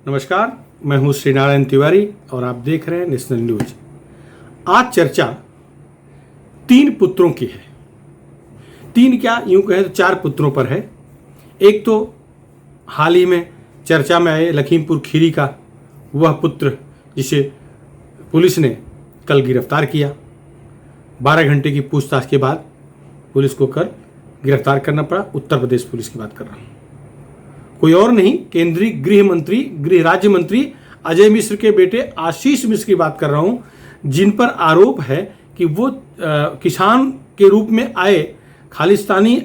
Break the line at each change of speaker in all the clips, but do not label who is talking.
नमस्कार, मैं हूं श्रीनारायण तिवारी और आप देख रहे हैं नेशनल न्यूज। आज चर्चा 3 पुत्रों की है। 3 क्या, यूं कहें तो 4 पुत्रों पर है। एक तो हाल ही में चर्चा में आए लखीमपुर खीरी का वह पुत्र जिसे पुलिस ने कल गिरफ्तार किया। 12 घंटे की पूछताछ के बाद पुलिस को कल गिरफ्तार करना पड़ा। उत्तर प्रदेश पुलिस की बात कर रहा हूं, कोई और नहीं, केंद्रीय गृह राज्य मंत्री अजय मिश्र के बेटे आशीष मिश्र की बात कर रहा हूं, जिन पर आरोप है कि वो किसान के रूप में आए खालिस्तानी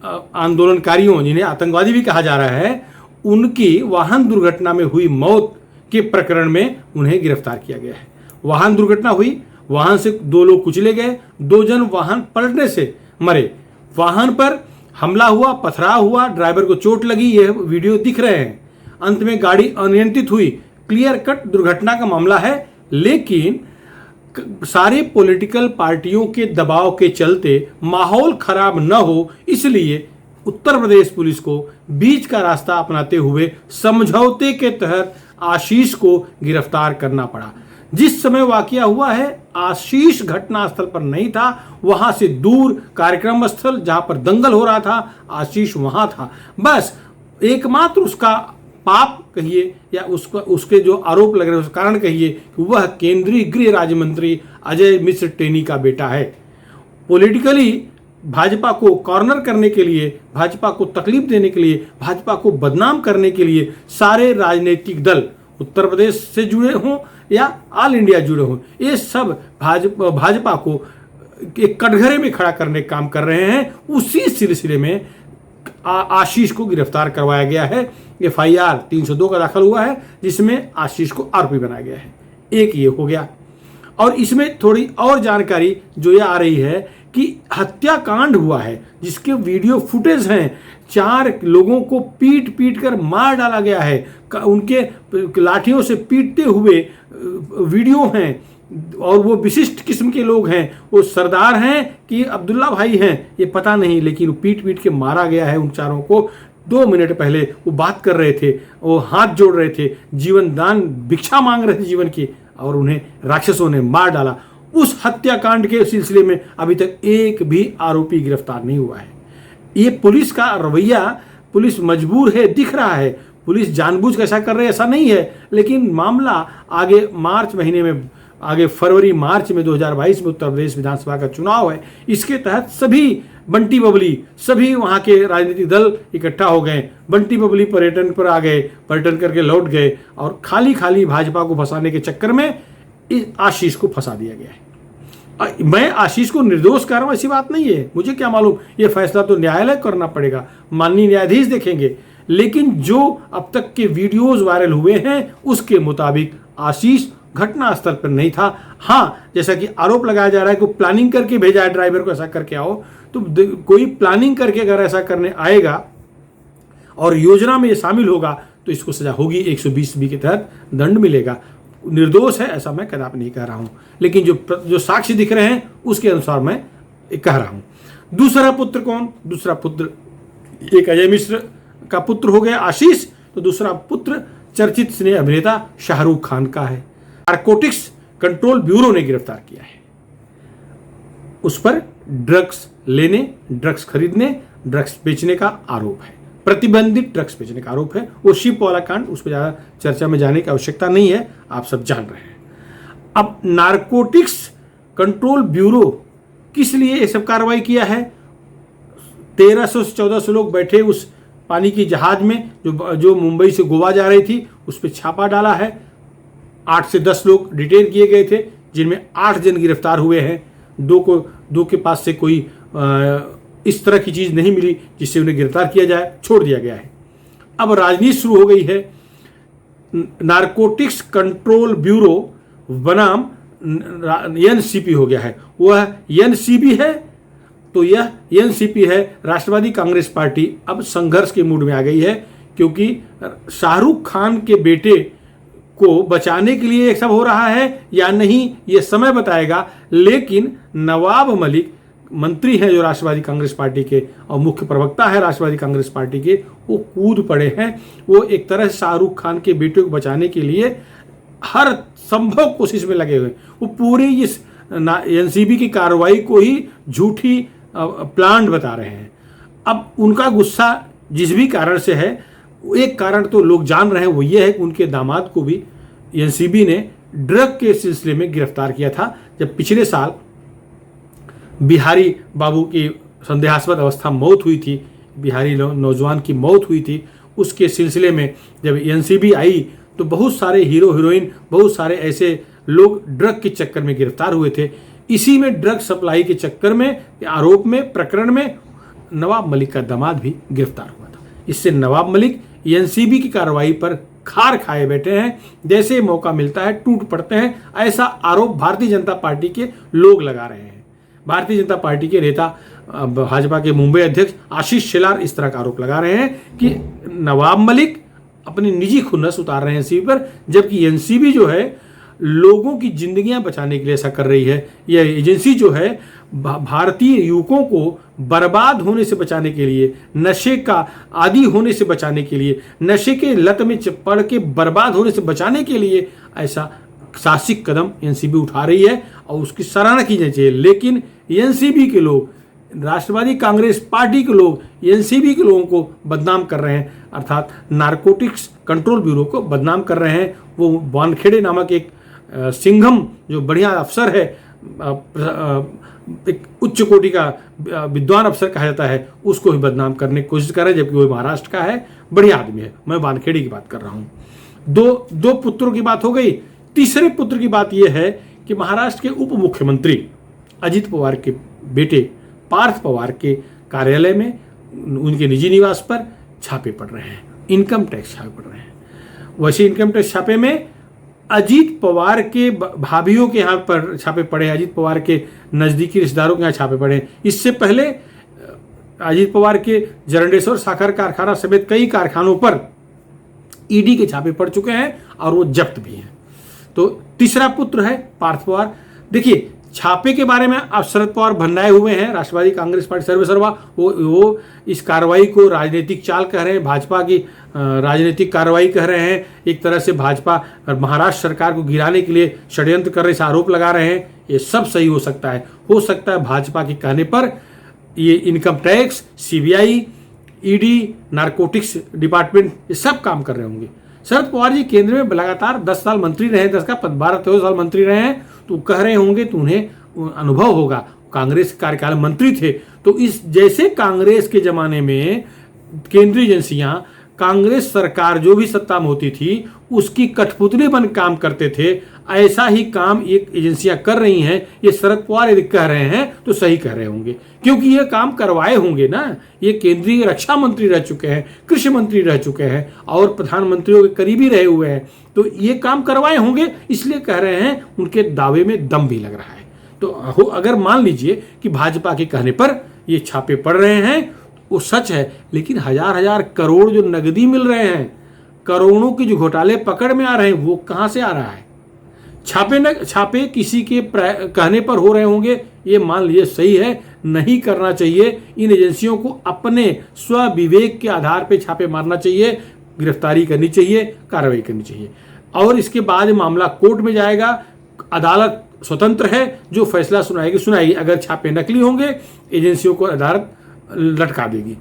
आंदोलनकारियों, जिन्हें आतंकवादी भी कहा जा रहा है, उनकी वाहन दुर्घटना में हुई मौत के प्रकरण में उन्हें गिरफ्तार किया गया है। वाहन दुर्घटना हुई, वाहन से 2 लोग कुचले गए, 2 जन वाहन पलटने से मरे, वाहन पर हमला हुआ, पथराव हुआ, ड्राइवर को चोट लगी, यह वीडियो दिख रहे हैं। अंत में गाड़ी अनियंत्रित हुई, क्लियर कट दुर्घटना का मामला है। लेकिन सारे पॉलिटिकल पार्टियों के दबाव के चलते माहौल खराब न हो, इसलिए उत्तर प्रदेश पुलिस को बीच का रास्ता अपनाते हुए समझौते के तहत आशीष को गिरफ्तार करना पड़ा। जिस समय वाकया हुआ है, आशीष घटना स्थल पर नहीं था, वहां से दूर कार्यक्रम स्थल जहां पर दंगल हो रहा था, आशीष वहां था। बस एकमात्र उसका पाप कहिए या उसके जो आरोप लग रहे हैं उसका कारण कहिए कि वह केंद्रीय गृह राज्य मंत्री अजय मिश्र टेनी का बेटा है। पॉलिटिकली भाजपा को कॉर्नर करने के लिए, भाजपा को तकलीफ देने के लिए, भाजपा को बदनाम करने के लिए सारे राजनीतिक दल उत्तर प्रदेश से जुड़े हों या ऑल इंडिया जुड़े हों, ये सब भाजपा को एक कटघरे में खड़ा करने का काम कर रहे हैं। उसी सिलसिले में आशीष को गिरफ्तार करवाया गया है। FIR 302 का दाखिल हुआ है, जिसमें आशीष को आरोपी बनाया गया है। एक ये हो गया, और इसमें थोड़ी और जानकारी जो ये आ रही है कि हत्याकांड हुआ है, जिसके वीडियो फुटेज हैं। 4 लोगों को पीट कर मार डाला गया है, उनके लाठियों से पीटते हुए वीडियो हैं, और वो विशिष्ट किस्म के लोग हैं। वो सरदार हैं कि अब्दुल्ला भाई हैं ये पता नहीं, लेकिन वो पीट के मारा गया है उन 4 को। 2 मिनट पहले वो बात कर रहे थे, वो हाथ जोड़ रहे थे, जीवन दान भिक्षा मांग रहे थे जीवन की, और उन्हें राक्षसों ने मार डाला। उस हत्याकांड के सिलसिले में अभी तक एक भी आरोपी गिरफ्तार नहीं हुआ है। ये पुलिस का रवैया, पुलिस मजबूर है, दिख रहा है। पुलिस जानबूझ कर ऐसा कर रही है ऐसा नहीं है, लेकिन मामला आगे मार्च महीने में, आगे फरवरी मार्च में 2022 में उत्तर प्रदेश विधानसभा का चुनाव है। इसके तहत सभी बंटी बबली, सभी वहां के राजनीतिक दल इकट्ठा हो गए। बंटी बबली पर्यटन पर आ गए, पर्यटन करके लौट गए, और खाली भाजपा को फंसाने के चक्कर में इस आशीष को फंसा दिया गया है। मैं आशीष को निर्दोष कर रहा हूं ऐसी बात नहीं है, मुझे क्या मालूम, यह फैसला तो न्यायालय करना पड़ेगा, माननीय न्यायाधीश देखेंगे। लेकिन जो अब तक के वीडियोज वायरल हुए हैं उसके मुताबिक आशीष घटनास्थल पर नहीं था। हाँ, जैसा कि आरोप लगाया जा रहा है कि प्लानिंग करके भेजा है ड्राइवर को ऐसा करके आओ, तो कोई प्लानिंग करके अगर ऐसा करने आएगा और योजना में ये शामिल होगा तो इसको सजा होगी, 120B के तहत दंड मिलेगा। निर्दोष है ऐसा मैं कदापि नहीं कह रहा हूं, लेकिन जो साक्ष्य दिख रहे हैं उसके अनुसार मैं कह रहा हूं। दूसरा पुत्र कौन? दूसरा पुत्र एक अजय मिश्र का पुत्र हो गया आशीष, तो दूसरा पुत्र चर्चित सिने अभिनेता शाहरुख खान का है। नारकोटिक्स कंट्रोल ब्यूरो ने गिरफ्तार किया है। उस पर ड्रग्स लेने, ड्रग्स खरीदने, ड्रग्स बेचने का आरोप है, प्रतिबंधित ड्रग्स बेचने का आरोप है। वो शिप वाला कांड, उस पर ज्यादा चर्चा में जाने की आवश्यकता नहीं है, आप सब जान रहे हैं। अब नारकोटिक्स कंट्रोल ब्यूरो किस लिए ये सब कार्रवाई किया है? 1300 से 1400 लोग बैठे उस पानी की जहाज में जो मुंबई से गोवा जा रही थी, उस पर छापा डाला है। 8 से 10 लोग डिटेन किए गए थे, जिनमें 8 जन गिरफ्तार हुए हैं। 2 के पास से कोई इस तरह की चीज नहीं मिली जिससे उन्हें गिरफ्तार किया जाए, छोड़ दिया गया है। अब राजनीति शुरू हो गई है। नारकोटिक्स कंट्रोल ब्यूरो बनाम NCP हो गया है। वह NCB है, तो यह NCP है। राष्ट्रवादी कांग्रेस पार्टी अब संघर्ष के मूड में आ गई है, क्योंकि शाहरुख खान के बेटे को बचाने के लिए ये सब हो रहा है या नहीं, ये समय बताएगा। लेकिन नवाब मलिक मंत्री हैं जो राष्ट्रवादी कांग्रेस पार्टी के और मुख्य प्रवक्ता है राष्ट्रवादी कांग्रेस पार्टी के, वो कूद पड़े हैं। वो एक तरह से शाहरुख खान के बेटे को बचाने के लिए हर संभव कोशिश में लगे हुए। वो पूरी इस एनसीबी की कार्रवाई को ही झूठी प्लान बता रहे हैं। अब उनका गुस्सा जिस भी कारण से है, एक कारण तो लोग जान रहे हैं, वो ये है कि उनके दामाद को भी एनसीबी ने ड्रग के सिलसिले में गिरफ्तार किया था। जब पिछले साल बिहारी बाबू की संदेहास्पद अवस्था मौत हुई थी, बिहारी नौजवान की मौत हुई थी, उसके सिलसिले में जब एनसीबी आई तो बहुत सारे हीरो हीरोइन, बहुत सारे ऐसे लोग ड्रग के चक्कर में गिरफ्तार हुए थे। इसी में ड्रग सप्लाई के चक्कर में, आरोप में, प्रकरण में नवाब मलिक का दामाद भी गिरफ्तार हुआ था। इससे नवाब मलिक एनसीबी की कार्रवाई पर खार खाए बैठे हैं। जैसे मौका मिलता है टूट पड़ते हैं, ऐसा आरोप भारतीय जनता पार्टी के लोग लगा रहे हैं। भारतीय जनता पार्टी के नेता, भाजपा के मुंबई अध्यक्ष आशीष शेलार इस तरह का आरोप लगा रहे हैं कि नवाब मलिक अपनी निजी खुन्नस उतार रहे हैं एनसीबी पर, जबकि एनसीबी जो है लोगों की जिंदगियां बचाने के लिए ऐसा कर रही है। यह एजेंसी जो है भारतीय युवकों को बर्बाद होने से बचाने के लिए, नशे का आदी होने से बचाने के लिए, नशे के लत में पड़ के बर्बाद होने से बचाने के लिए ऐसा साहसिक कदम एनसीबी उठा रही है और उसकी सराहना की जानी चाहिए। लेकिन एनसीबी के लोग, राष्ट्रवादी कांग्रेस पार्टी के लोग एनसीबी के लोगों को बदनाम कर रहे हैं, अर्थात नारकोटिक्स कंट्रोल ब्यूरो को बदनाम कर रहे हैं। वो वानखेड़े नामक एक सिंघम जो बढ़िया अफसर है, एक उच्च कोटि का विद्वान अफसर कहा जाता है, उसको भी बदनाम करने की कोशिश कर रहे हैं, जबकि वो महाराष्ट्र का है, बढ़िया आदमी है। मैं वानखेड़े की बात कर रहा हूँ। दो पुत्रों की बात हो गई। तीसरे पुत्र की बात यह है कि महाराष्ट्र के उप मुख्यमंत्री अजित पवार के बेटे पार्थ पवार के कार्यालय में, उनके निजी निवास पर छापे पड़ रहे हैं, इनकम टैक्स छापे पड़ रहे हैं। वैसे इनकम टैक्स छापे में अजीत पवार के भाभियों के यहाँ पर छापे पड़े, अजीत पवार के नज़दीकी रिश्तेदारों के यहाँ छापे पड़े। इससे पहले अजीत पवार के जरंडेश्वर साखर कारखाना समेत कई कारखानों पर ईडी के छापे पड़ चुके हैं और वो जब्त भी हैं। तो तीसरा पुत्र है पार्थ पवार। देखिए, छापे के बारे में अब शरद पवार भंडाए हुए हैं, राष्ट्रवादी कांग्रेस पार्टी सर्वेसर्वा। वो इस कार्रवाई को राजनीतिक चाल कह रहे हैं, भाजपा की राजनीतिक कार्रवाई कह रहे हैं। एक तरह से भाजपा महाराष्ट्र सरकार को गिराने के लिए षड्यंत्र कर रहे, आरोप लगा रहे हैं। ये सब सही हो सकता है भाजपा के कहने पर ये income tax, CBI, ED, narcotics department, ये सब काम कर रहे होंगे। शरद पवार जी केंद्र में लगातार 10 साल मंत्री रहे, 12-13 साल मंत्री रहे हैं, तो कह रहे होंगे तो उन्हें अनुभव होगा। कांग्रेस कार्यकाल मंत्री थे, तो इस जैसे कांग्रेस के जमाने में केंद्रीय एजेंसियां, कांग्रेस सरकार जो भी सत्ता में होती थी उसकी कठपुतली बन काम करते थे, ऐसा ही काम एक एजेंसियां कर रही हैं। ये शरद पवार यदि कह रहे हैं तो सही कह रहे होंगे, क्योंकि ये काम करवाए होंगे ना। ये केंद्रीय रक्षा मंत्री रह चुके हैं, कृषि मंत्री रह चुके हैं और प्रधानमंत्रियों के करीबी रहे हुए हैं, तो ये काम करवाए होंगे, इसलिए कह रहे हैं। उनके दावे में दम भी लग रहा है। तो अगर मान लीजिए कि भाजपा के कहने पर ये छापे पड़ रहे हैं, वो सच है, लेकिन हजार करोड़ जो नकदी मिल रहे हैं, करोड़ों के जो घोटाले पकड़ में आ रहे हैं, वो कहां से आ रहा है? छापे किसी के कहने पर हो रहे होंगे, ये मान लीजिए सही है। नहीं करना चाहिए। इन एजेंसियों को अपने स्व विवेक के आधार पर छापे मारना चाहिए, गिरफ्तारी करनी चाहिए, कार्रवाई करनी चाहिए, और इसके बाद मामला कोर्ट में जाएगा। अदालत स्वतंत्र है, जो फैसला सुनाएगी। अगर छापे नकली होंगे, एजेंसियों को अदालत लटका देगी।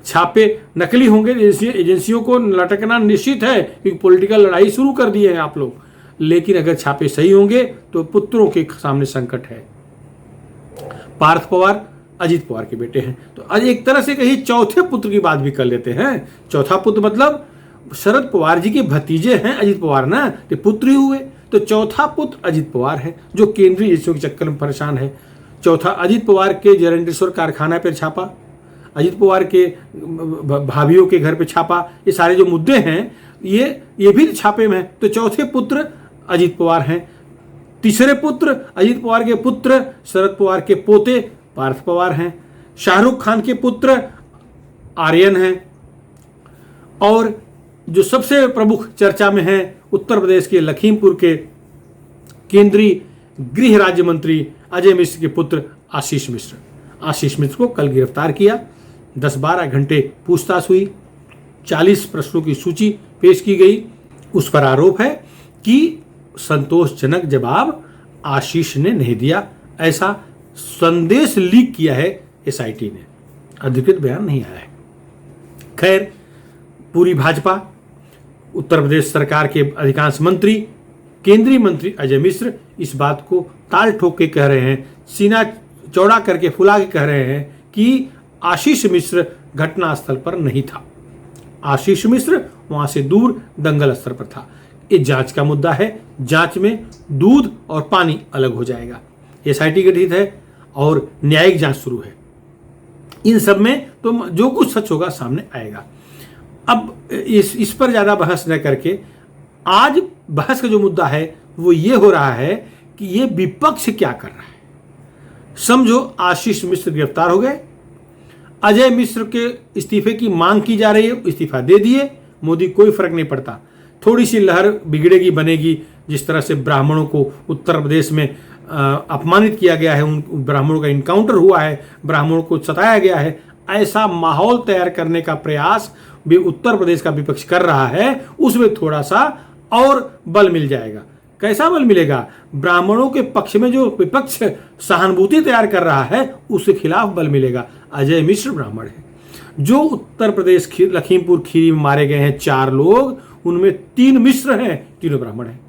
छापे नकली होंगे, एजेंसियों को लटकना निश्चित है, क्योंकि पॉलिटिकल लड़ाई शुरू कर दी है आप लोग। लेकिन अगर छापे सही होंगे तो पुत्रों के सामने संकट है। पार्थ पवार अजीत पवार के बेटे हैं, तो आज एक तरह से कहीं चौथे पुत्र की बात भी कर लेते हैं। चौथा पुत्र मतलब शरद पवार जी के भतीजे हैं अजीत पवार ना, तो पुत्र ही हुए। तो चौथा पुत्र अजीत पवार है, जो केंद्रीय एजेंसियों के चक्कर में परेशान है। चौथा अजीत पवार के जरंडेश्वर कारखाना पर छापा, अजीत पवार के भाभियों के घर पे छापा, ये सारे जो मुद्दे हैं ये भी छापे में है। तो चौथे पुत्र अजीत पवार हैं। तीसरे पुत्र अजीत पवार के पुत्र शरद पवार के पोते पार्थ पवार हैं। शाहरुख खान के पुत्र आर्यन हैं। और जो सबसे प्रमुख चर्चा में है, उत्तर प्रदेश के लखीमपुर के केंद्रीय गृह राज्य मंत्री अजय मिश्र के पुत्र आशीष मिश्र। आशीष मिश्र को कल गिरफ्तार किया। 10-12 घंटे पूछताछ हुई, 40 प्रश्नों की सूची पेश की गई। उस पर आरोप है कि संतोषजनक जवाब आशीष ने नहीं दिया, ऐसा संदेश लीक किया है एसआईटी ने, अधिकृत बयान नहीं आया है। खैर, पूरी भाजपा, उत्तर प्रदेश सरकार के अधिकांश मंत्री, केंद्रीय मंत्री अजय मिश्र इस बात को ताल ठोक के कह रहे हैं, सीना चौड़ा करके फुला के कह रहे हैं कि आशीष मिश्र घटनास्थल पर नहीं था। आशीष मिश्र वहां से दूर दंगल स्थल पर था। ये जांच का मुद्दा है, जांच में दूध और पानी अलग हो जाएगा। एसआईटी गठित है और न्यायिक जांच शुरू है। इन सब में तो जो कुछ सच होगा सामने आएगा। अब इस पर ज्यादा बहस न करके आज बहस का जो मुद्दा है वो ये हो रहा है कि ये विपक्ष क्या कर रहा है। समझो आशीष मिश्र गिरफ्तार हो गए, अजय मिश्र के इस्तीफे की मांग की जा रही है, इस्तीफा दे दिए, मोदी कोई फर्क नहीं पड़ता। थोड़ी सी लहर बिगड़ेगी बनेगी, जिस तरह से ब्राह्मणों को उत्तर प्रदेश में अपमानित किया गया है, उन ब्राह्मणों का इनकाउंटर हुआ है, ब्राह्मणों को सताया गया है, ऐसा माहौल तैयार करने का प्रयास भी उत्तर प्रदेश का विपक्ष कर रहा है। उसमें थोड़ा सा और बल मिल जाएगा। कैसा बल मिलेगा? ब्राह्मणों के पक्ष में जो विपक्ष सहानुभूति तैयार कर रहा है उसके खिलाफ बल मिलेगा। अजय मिश्र ब्राह्मण है। जो उत्तर प्रदेश लखीमपुर खीरी में मारे गए हैं 4 लोग, उनमें 3 मिश्र हैं, तीनों ब्राह्मण हैं।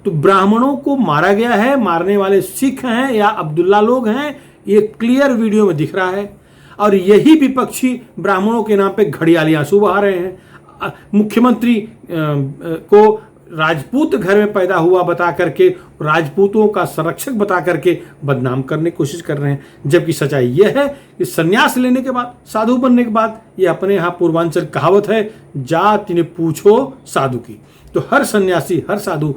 तो ब्राह्मणों को मारा गया है, मारने वाले सिख हैं या अब्दुल्ला लोग हैं, ये क्लियर वीडियो में दिख रहा है। और यही विपक्षी ब्राह्मणों के नाम पे घड़ियाली आंसू बहा रहे हैं। मुख्यमंत्री को राजपूत घर में पैदा हुआ बता करके, राजपूतों का संरक्षक बता करके बदनाम करने की कोशिश कर रहे हैं, जबकि सच्चाई यह है कि संन्यास लेने के बाद, साधु बनने के बाद, ये अपने यहाँ पूर्वांचल कहावत है, जाति ने पूछो साधु की। तो हर सन्यासी, हर साधु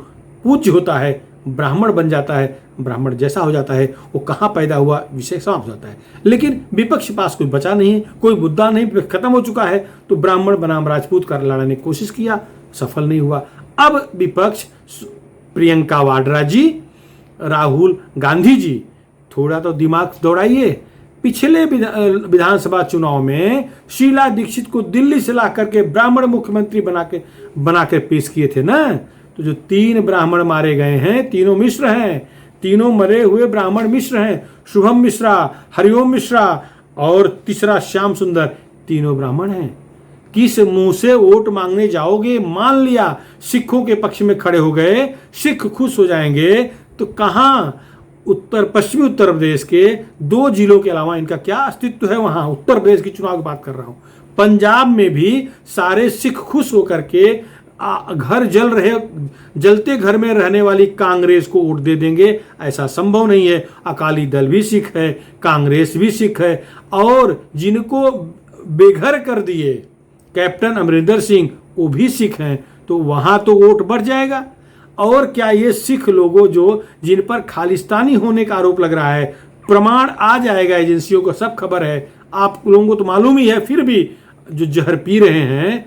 पूज्य होता है, ब्राह्मण बन जाता है, ब्राह्मण जैसा हो जाता है, वो कहाँ पैदा हुआ विषय समाप्त होता है। लेकिन विपक्ष पास कोई बचा नहीं है, कोई मुद्दा नहीं, खत्म हो चुका है। तो ब्राह्मण बनाम राजपूत का लड़ने की कोशिश किया, सफल नहीं हुआ। अब विपक्ष, प्रियंका वाड्रा जी, राहुल गांधी जी, थोड़ा तो दिमाग दौड़ाइए। पिछले विधानसभा चुनाव में शीला दीक्षित को दिल्ली से ला करके ब्राह्मण मुख्यमंत्री बना के पेश किए थे ना। तो जो 3 ब्राह्मण मारे गए हैं, तीनों मिश्र हैं, तीनों मरे हुए ब्राह्मण मिश्र हैं। शुभम मिश्रा, हरिओम मिश्रा और तीसरा श्याम सुंदर, तीनों ब्राह्मण हैं। किस मुंह से वोट मांगने जाओगे? मान लिया सिखों के पक्ष में खड़े हो गए, सिख खुश हो जाएंगे, तो कहां पश्चिमी उत्तर प्रदेश के 2 जिलों के अलावा इनका क्या अस्तित्व है वहां? उत्तर प्रदेश की चुनाव की बात कर रहा हूं। पंजाब में भी सारे सिख खुश होकर के जलते घर में रहने वाली कांग्रेस को वोट दे देंगे, ऐसा संभव नहीं है। अकाली दल भी सिख है, कांग्रेस भी सिख है, और जिनको बेघर कर दिए कैप्टन अमरिंदर सिंह, वो भी सिख हैं। तो वहां तो वोट बढ़ जाएगा। और क्या ये सिख लोगों जिन पर खालिस्तानी होने का आरोप लग रहा है, प्रमाण आ जाएगा, एजेंसियों को सब खबर है, आप लोगों को तो मालूम ही है, फिर भी जो जहर पी रहे हैं,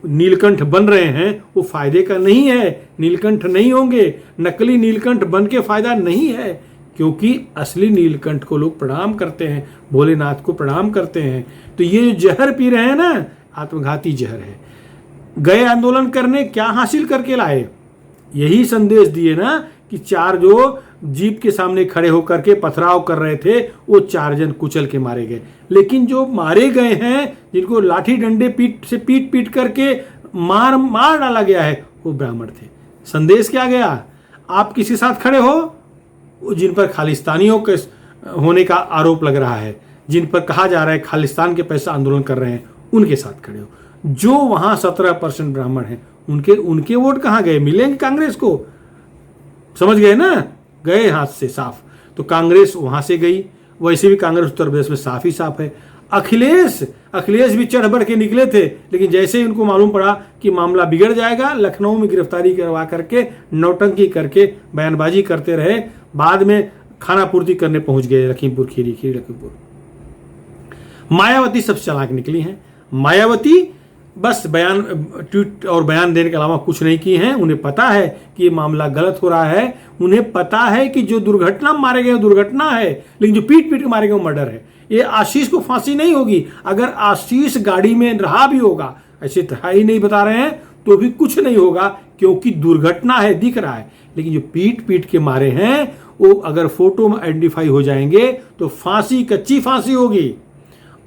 नीलकंठ बन रहे हैं, वो फायदे का नहीं है। नीलकंठ नहीं होंगे, नकली नीलकंठ बन के फायदा नहीं है, क्योंकि असली नीलकंठ को लोग प्रणाम करते हैं, भोलेनाथ को प्रणाम करते हैं। तो ये जो जहर पी रहे हैं ना, आत्मघाती जहर है। गए आंदोलन करने, क्या हासिल करके लाए? यही संदेश दिए ना कि 4 जो जीप के सामने खड़े होकर के पथराव कर रहे थे, वो 4 जन कुचल के मारे गए। लेकिन जो मारे गए हैं, जिनको लाठी डंडे पीट करके मार डाला गया है, वो ब्राह्मण थे। संदेश क्या गया? आप किसी साथ खड़े हो? जिन पर खालिस्तानियों के होने का आरोप लग रहा है, जिन पर कहा जा रहा है खालिस्तान के पैसा आंदोलन कर रहे हैं, उनके साथ खड़े हो। जो वहां 17% ब्राह्मण हैं, उनके वोट कहां गए? मिलेंगे कांग्रेस को। समझ गए ना? गए हाथ से साफ। तो कांग्रेस वहां से गई। वैसे भी कांग्रेस उत्तर प्रदेश में साफ ही साफ है। अखिलेश भी चढ़ बढ़ के निकले थे, लेकिन जैसे ही उनको मालूम पड़ा कि मामला बिगड़ जाएगा, लखनऊ में गिरफ्तारी करवा करके नौटंकी करके बयानबाजी करते रहे। बाद में खाना पूर्ति करने पहुंच गए लखीमपुर खीरी लखीमपुर। मायावती सबसे चालाक निकली हैं। मायावती बस ट्वीट और बयान देने के अलावा कुछ नहीं की हैं। उन्हें पता है कि ये मामला गलत हो रहा है। उन्हें पता है कि जो दुर्घटना मारे गए दुर्घटना है, लेकिन जो पीट के मारे गए वो मर्डर है। ये आशीष को फांसी नहीं होगी। अगर आशीष गाड़ी में रहा भी होगा, ऐसे तो ही नहीं बता रहे हैं, तो भी कुछ नहीं होगा, क्योंकि दुर्घटना है, दिख रहा है। लेकिन जो पीट पीट के मारे हैं वो अगर फोटो में आइडेंटिफाई हो जाएंगे तो फांसी, कच्ची फांसी होगी।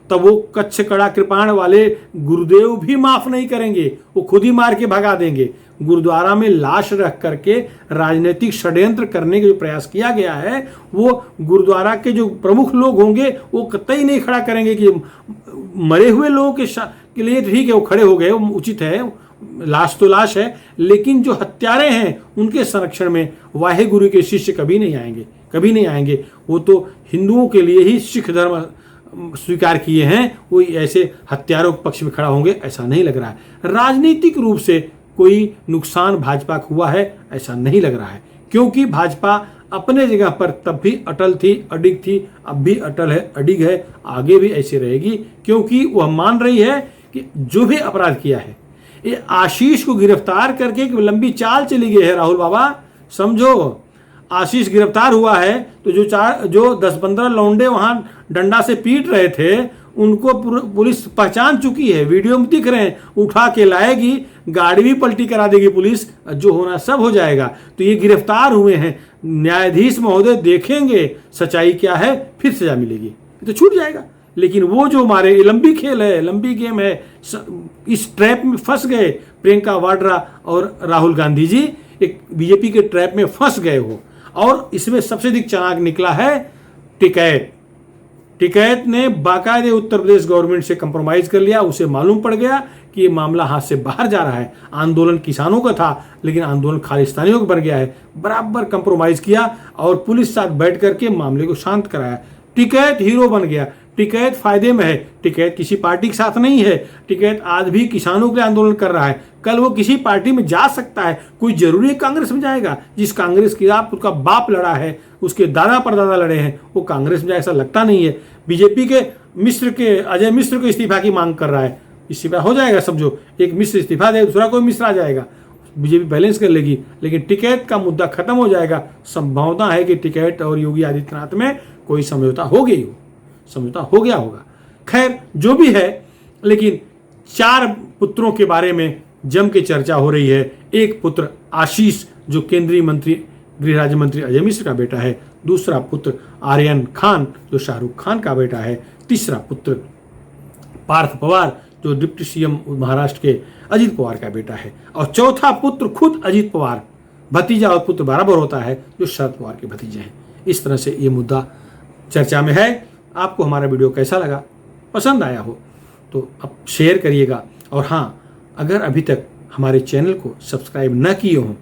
तब वो कच्छ कड़ा कृपाण वाले गुरुदेव भी माफ नहीं करेंगे, वो खुद ही मार के भगा देंगे। गुरुद्वारा में लाश रख करके राजनीतिक षड्यंत्र करने का जो प्रयास किया गया है, वो गुरुद्वारा के जो प्रमुख लोग होंगे वो कतई नहीं खड़ा करेंगे कि मरे हुए लोगों के लिए ठीक है, वो खड़े हो गए, वो उचित है, लाश तो लाश है, लेकिन जो हत्यारे हैं उनके संरक्षण में वाहे गुरु के शिष्य कभी नहीं आएंगे, कभी नहीं आएंगे। वो तो हिंदुओं के लिए ही सिख धर्म स्वीकार किए हैं, वो ऐसे हत्यारों के पक्ष में खड़ा होंगे, ऐसा नहीं लग रहा है। राजनीतिक रूप से कोई नुकसान भाजपा को हुआ है, ऐसा नहीं लग रहा है, क्योंकि भाजपा अपने जगह पर तब भी अटल थी, अडिग थी, अब भी अटल है, अडिग है, आगे भी ऐसे रहेगी, क्योंकि वह मान रही है कि जो भी अपराध किया है, ये आशीष को गिरफ्तार करके एक लंबी चाल चली गई है। राहुल बाबा समझो, आशीष गिरफ्तार हुआ है तो जो 10-15 लौंडे वहां डंडा से पीट रहे थे उनको पुलिस पहचान चुकी है, वीडियो में दिख रहे हैं, उठा के लाएगी, गाड़ी भी पलटी करा देगी पुलिस, जो होना सब हो जाएगा। तो ये गिरफ्तार हुए हैं, न्यायाधीश महोदय देखेंगे सच्चाई क्या है, फिर सजा मिलेगी, तो छूट जाएगा। लेकिन वो जो हमारे लंबी खेल है, लंबी गेम है, इस ट्रैप में फंस गए प्रियंका वाड्रा और राहुल गांधी जी, एक बीजेपी के ट्रैप में फंस गए हो। और इसमें सबसे अधिक चालाक निकला है टिकैत। टिकैत ने बाकायदे उत्तर प्रदेश गवर्नमेंट से कंप्रोमाइज कर लिया। उसे मालूम पड़ गया कि ये मामला हाथ से बाहर जा रहा है। आंदोलन किसानों का था, लेकिन आंदोलन खालिस्तानियों का बन गया है। बराबर कंप्रोमाइज किया और पुलिस साथ बैठ करके मामले को शांत कराया। टिकैत हीरो बन गया। टिकैत फायदे में है। टिकैत किसी पार्टी के साथ नहीं है। टिकैत आज भी किसानों के लिए आंदोलन कर रहा है। कल वो किसी पार्टी में जा सकता है। कोई जरूरी कांग्रेस में जाएगा? जिस कांग्रेस की आप उसका बाप लड़ा है, उसके दादा परदादा लड़े हैं, वो कांग्रेस में जाए ऐसा लगता नहीं है। बीजेपी के अजय मिश्र को इस्तीफा की मांग कर रहा है। इस्तीफा हो जाएगा, समझो एक मिश्र इस्तीफा दे, दूसरा कोई मिश्र आ जाएगा, बीजेपी बैलेंस कर लेगी। लेकिन टिकैत का मुद्दा खत्म हो जाएगा। संभावना है कि टिकैत और योगी आदित्यनाथ में कोई समझौता हो गई हो, समझौता हो गया होगा। खैर जो भी है, लेकिन 4 पुत्रों के बारे में जम के चर्चा हो रही है। एक पुत्र आशीष जो केंद्रीय मंत्री गृह राज्य मंत्री अजय मिश्र का बेटा है। दूसरा पुत्र आर्यन खान जो शाहरुख खान का बेटा है। तीसरा पुत्र पार्थ पवार जो डिप्टी सीएम महाराष्ट्र के अजित पवार का बेटा है। और चौथा पुत्र खुद अजित पवार, भतीजा और पुत्र बराबर होता है, जो शरद पवार के भतीजे हैं। इस तरह से ये मुद्दा चर्चा में है। आपको हमारा वीडियो कैसा लगा? पसंद आया हो तो आप शेयर करिएगा। और हाँ, अगर अभी तक हमारे चैनल को सब्सक्राइब न किए हों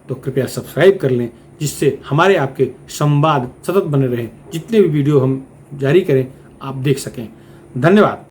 तो कृपया सब्सक्राइब कर लें, जिससे हमारे आपके संवाद सतत बने रहें। जितने भी वीडियो हम जारी करें आप देख सकें। धन्यवाद।